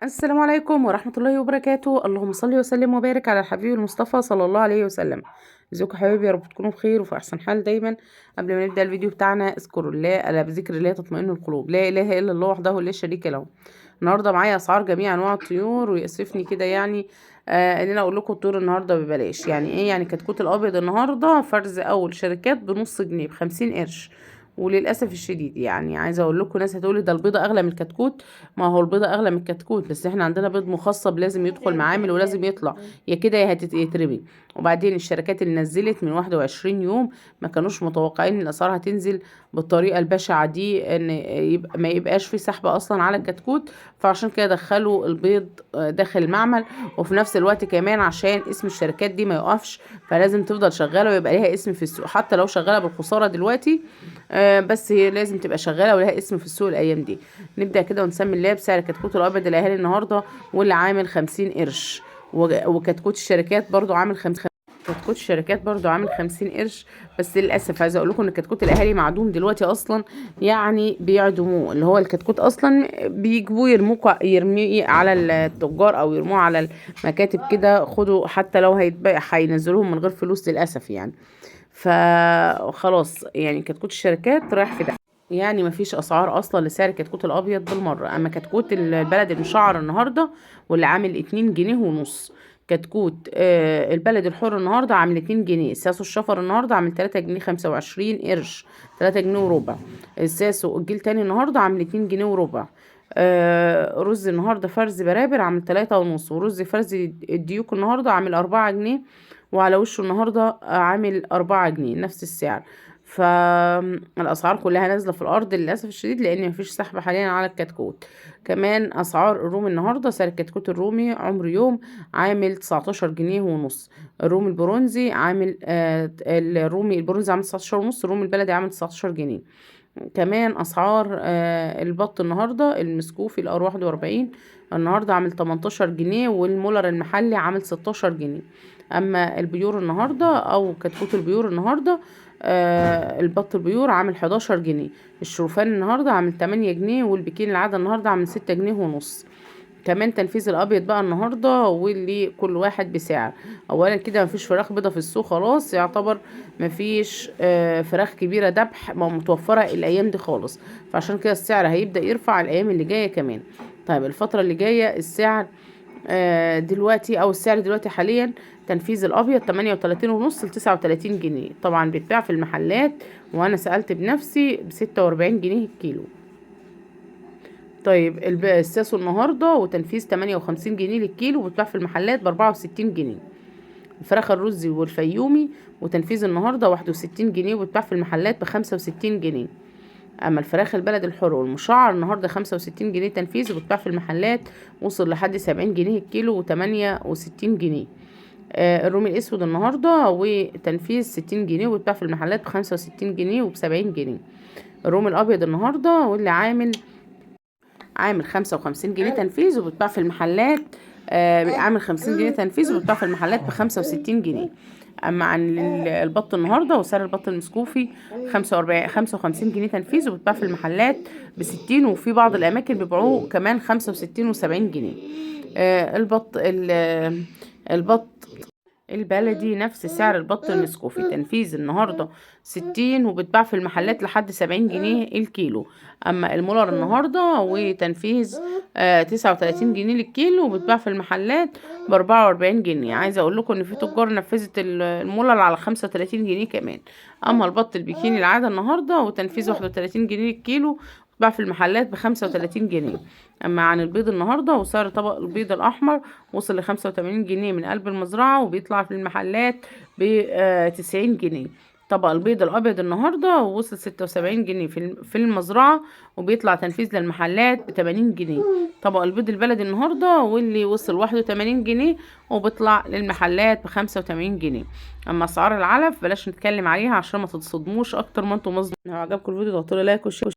السلام عليكم ورحمة الله وبركاته. اللهم صل وسلم وبارك على الحبيب المصطفى صلى الله عليه وسلم. ازيكم يا حبايبي؟ يا رب تكونوا بخير وفي احسن حال دايما. قبل ما نبدأ الفيديو بتاعنا اذكروا الله، الا بذكر الله تطمئن القلوب، لا اله الا الله وحده لا شريك له. النهارده معايا اسعار جميع انواع الطيور، ويأسفني كده يعني ان انا اقول لكم الطيور النهارده ببلاش. يعني ايه؟ يعني كتكوت الابيض النهارده فرز اول شركات بنص جنيه ب50 قرش. وللاسف الشديد يعني عايزه اقول لكم، ناس هتقولي ده البيضه اغلى من الكتكوت. ما هو البيضه اغلى من الكتكوت، بس احنا عندنا بيض مخصب لازم يدخل معامل ولازم يطلع، يا كده يا يترمي. وبعدين الشركات اللي نزلت من 21 يوم ما كانوش متوقعين ان الاسعار هتنزل بالطريقه البشعه دي، ان ما يبقاش في سحب اصلا على الكتكوت. فعشان كده دخلوا البيض داخل المعمل. وفي نفس الوقت كمان عشان اسم الشركات دي ما يقفش، فلازم تفضل شغاله ويبقى ليها اسم في السوق، حتى لو شغاله بالخساره دلوقتي. بس هي لازم تبقى شغاله ولها اسم في السوق الايام دي. نبدا كده ونسمي الله. بسعر كتكوت الابيض الاهالي النهارده واللي عامل 50 قرش. وكتكوت الشركات برضو عامل كتكوت الشركات برضو عامل 50 قرش. بس للاسف عايزه اقول لكم ان كتكوت الاهالي معدوم دلوقتي اصلا. يعني بيعدموه، اللي هو الكتكوت اصلا بيجيبوه يرميه على التجار او يرموه على المكاتب كده. خدوا حتى لو هيتباع هينزلوهم من غير فلوس للاسف يعني. فخلاص يعني كتكوت الشركات رايح في ده. يعني مفيش اسعار اصلا لسعر كتكوت الابيض بالمره. اما كتكوت البلد المشعر النهارده واللي عامل 2 جنيه ونص. كتكوت البلد الحر النهارده عامل 2 جنيه. ساسو الشفر النهارده عامل 3 جنيه 25 قرش، 3 جنيه وربع. الساسو الجيل تاني النهارده عامل 2 جنيه وربع. رز النهارده فرز برابر عامل 3 ونص. ورز فرز الديوك النهارده عامل 4 جنيه. وعلى وشه النهارده عامل 4 جنيه نفس السعر. فالاسعار كلها نازله في الارض للاسف الشديد، لان مفيش سحب حاليا على الكتكوت. كمان اسعار الرومي النهارده، سعر الكتكوت الرومي عمر يوم عامل 19 جنيه ونص. الرومي البرونزي عامل الرومي البرونزي عامل 19 ونص. الرومي البلدي عامل 19 جنيه. كمان اسعار البط النهارده المسكوفي الار 41 النهارده عامل 18 جنيه. والمولر المحلي عامل 16 جنيه. اما البيور النهارده او كتكوت البيور النهارده، البط البيور عامل 11 جنيه. الشوفان النهارده عامل 8 جنيه. والبكين العادة النهارده عامل 6 جنيه ونص. كمان تنفيذ الابيض بقى النهارده، واللي كل واحد بسعر. اولا كده مفيش فراخ بيضه في السوق، خلاص يعتبر مفيش فراخ كبيره ذبح متوفره الايام دي خالص. فعشان كده السعر هيبدا يرفع الايام اللي جايه كمان. طيب الفتره اللي جايه السعر دلوقتي، او السعر دلوقتي حاليا، تنفيذ الابيض 38 ونص ل39 جنيه. طبعا بيتباع في المحلات، وانا سألت بنفسي ب46 جنيه الكيلو. طيب الساسو النهارده وتنفيذ 58 جنيه للكيلو، وبتباع في المحلات ب64 جنيه. الفراخ الرزي والفيومي وتنفيذ النهارده 61 جنيه، وبتباع في المحلات ب65 جنيه. اما الفراخ البلد الحر والمشعر النهارده 65 جنيه تنفيذ، وبتباع في المحلات وصل لحد 70 جنيه الكيلو و68 جنيه. الرومي الاسود النهارده وتنفيذ 60 جنيه، وبتباع في المحلات ب65 جنيه وب70 جنيه. الرومي الابيض النهارده واللي عامل 55 جنيه تنفيذ، وبتباع في المحلات عامل 50 جنيه تنفيذ، وبتباع في المحلات ب65 جنيه. اما عن البط النهارده وسعر البط المسكوفي 55 جنيه تنفيذ، وبتباع في المحلات ب60، وفي بعض الاماكن بيبيعوه كمان 65 و70 جنيه. البط البلدي نفس سعر البط المسكوفي تنفيذ النهارده 60، وبتباع في المحلات لحد 70 جنيه الكيلو. اما المولر النهارده وتنفيذ 39 جنيه للكيلو، وبتباع في المحلات ب44 جنيه. عايزه اقول لكم ان في تجار نفذت المولر على 35 جنيه كمان. اما البط البكيني العاده النهارده وتنفيذ 31 جنيه للكيلو، بتباع في المحلات ب35 جنيه. اما عن البيض النهارده وسعر طبق البيض الاحمر وصل ل85 جنيه من قلب المزرعه، وبيطلع في المحلات ب90 جنيه. طبق البيض الابيض النهارده وصل 76 جنيه في المزرعه، وبيطلع تنفيذ للمحلات ب80 جنيه. طبق البيض البلدي النهارده واللي وصل 81 جنيه، وبيطلع للمحلات ب85 جنيه. اما اسعار العلف بلاش نتكلم عليها عشان ما تتصدموش اكتر ما انتم مصدومين. لو عجبكم الفيديو ضغطوا لايك وشير.